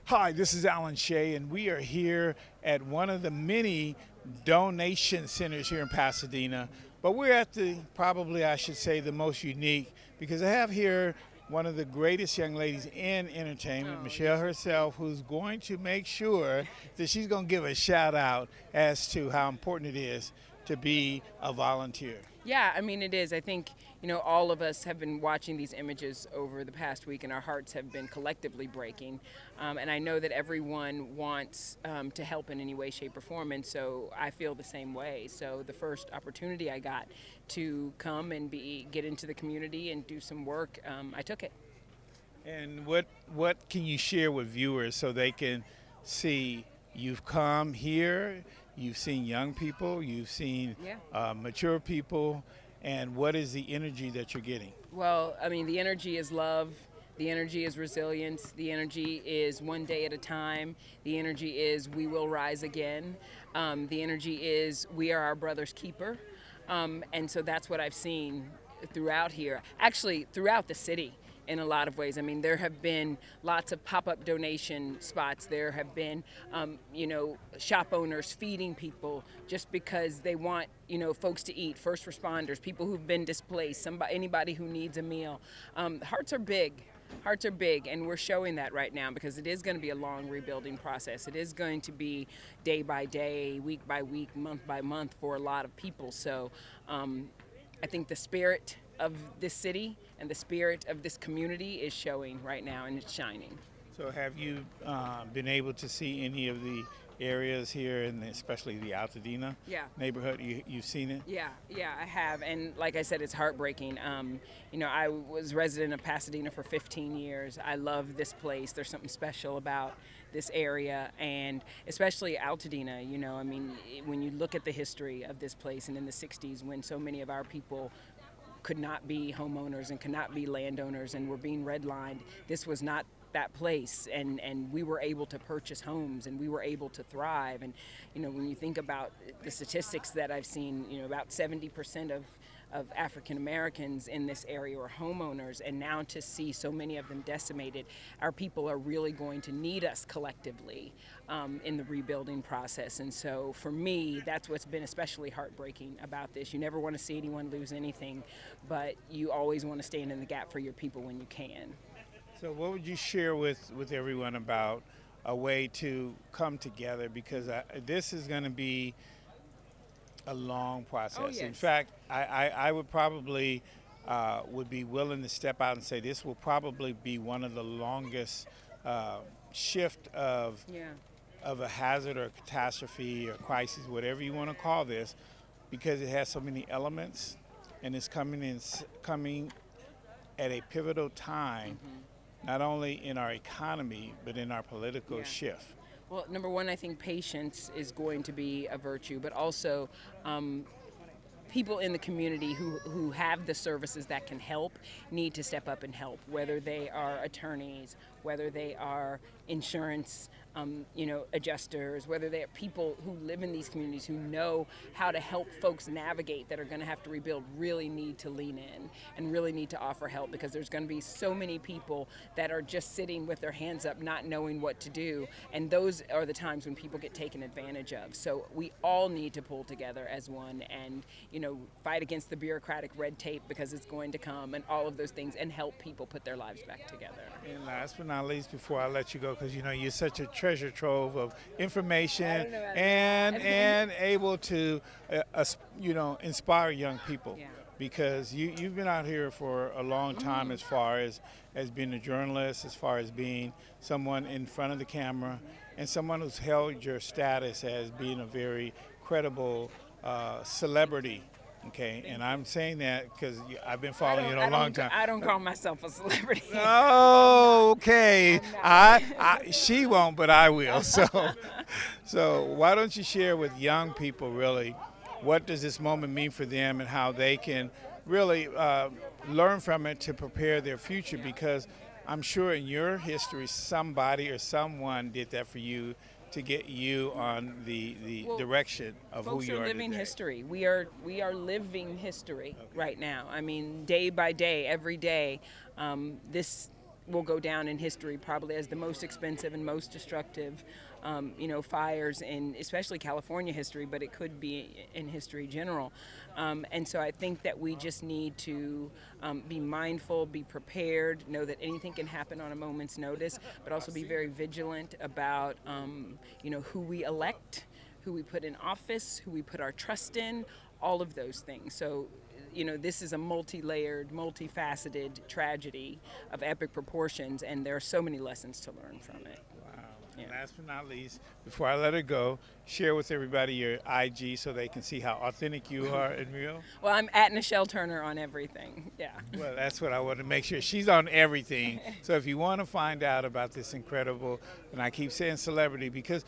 Hi, this is Alan Shea, and we are here at one of the many donation centers here in Pasadena. But we're at the, probably I should say, the most unique because I have here one of the greatest young ladies in entertainment, Michelle herself, who's going to make sure that she's going to give a shout out as to how important it is to be a volunteer. Yeah, I mean, it is. I think, all of us have been watching these images over the past week, and our hearts have been collectively breaking. And I know that everyone wants to help in any way, shape, or form, and so I feel the same way. So the first opportunity I got to come and get into the community and do some work, I took it. And what can you share with viewers so they can see you've come here, you've seen young people, you've seen mature people, and what is the energy that you're getting? Well, I mean, the energy is love. The energy is resilience. The energy is one day at a time. The energy is we will rise again. The energy is we are our brother's keeper. And so that's what I've seen throughout here, actually throughout the city in a lot of ways. I mean, there have been lots of pop-up donation spots. There have been, shop owners feeding people just because they want, folks to eat, first responders, people who've been displaced, anybody who needs a meal. Hearts are big. Hearts are big, and we're showing that right now because it is going to be a long rebuilding process. It is going to be day by day, week by week, month by month for a lot of people. So I think the spirit of this city and the spirit of this community is showing right now, and it's shining. So have you been able to see any of the areas here, and especially the Altadena neighborhood? You've seen it? Yeah, I have. And like I said, it's heartbreaking. I was resident of Pasadena for 15 years. I love this place. There's something special about this area, and especially Altadena. I mean, when you look at the history of this place, and in the 60s when so many of our people could not be homeowners and could not be landowners and were being redlined, this was not that place, and we were able to purchase homes and we were able to thrive. And when you think about the statistics that I've seen, about 70% of African Americans in this area are homeowners, and now to see so many of them decimated, our people are really going to need us collectively in the rebuilding process. And so for me, that's what's been especially heartbreaking about this. You never want to see anyone lose anything, but you always want to stand in the gap for your people when you can. So what would you share with everyone about a way to come together? Because this is going to be a long process. Oh, yes. In fact, I would probably would be willing to step out and say this will probably be one of the longest shift of a hazard or catastrophe or crisis, whatever you want to call this, because it has so many elements, and it's coming at a pivotal time, not only in our economy but in our political shift. Well, number one, I think patience is going to be a virtue, but also people in the community who have the services that can help need to step up and help, whether they are attorneys, whether they are insurance adjusters, whether they are people who live in these communities who know how to help folks navigate that are going to have to rebuild, really need to lean in and really need to offer help, because there's going to be so many people that are just sitting with their hands up not knowing what to do, and those are the times when people get taken advantage of. So we all need to pull together as one and fight against the bureaucratic red tape, because it's going to come, and all of those things, and help people put their lives back together. And last but not least, before I let you go, because you're such a treasure trove of information and able to inspire young people, because you've been out here for a long time, as far as being a journalist, as far as being someone in front of the camera, and someone who's held your status as being a very credible celebrity. Okay, and I'm saying that because I've been following you a long time. I don't call myself a celebrity. Oh, okay. She won't, but I will. So why don't you share with young people really what does this moment mean for them, and how they can really learn from it to prepare their future? Because I'm sure in your history somebody or someone did that for you to get you on the direction of who you are. Folks are living today. history. We are living history right now. I mean, day by day, every day, this will go down in history probably as the most expensive and most destructive, fires in especially California history, but it could be in history general. And so I think that we just need to be mindful, be prepared, know that anything can happen on a moment's notice, but also be very vigilant about, who we elect, who we put in office, who we put our trust in, all of those things. So, this is a multi-layered, multifaceted tragedy of epic proportions, and there are so many lessons to learn from it. Wow. Yeah. Last but not least, before I let her go, share with everybody your IG so they can see how authentic you are and real. Well, I'm at Nichelle Turner on everything. Yeah. Well, that's what I want to make sure. She's on everything. So if you want to find out about this incredible, and I keep saying celebrity because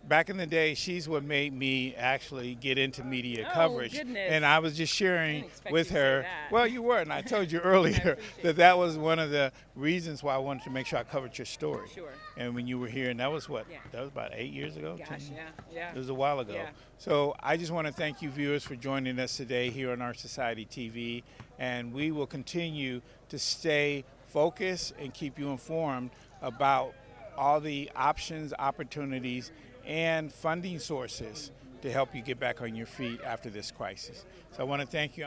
back in the day, she's what made me actually get into media coverage. Goodness. And I was just sharing Didn't expect with you to say her. that. Well, you were, and I told you earlier appreciate that was one of the reasons why I wanted to make sure I covered your story. Sure. And when you were here, and that was what? Yeah. That was about 8 years ago? Gosh, 10? yeah. It was a while ago. Yeah. So I just want to thank you, viewers, for joining us today here on Our Society TV. And we will continue to stay focused and keep you informed about all the options, opportunities, and funding sources to help you get back on your feet after this crisis. So I want to thank you.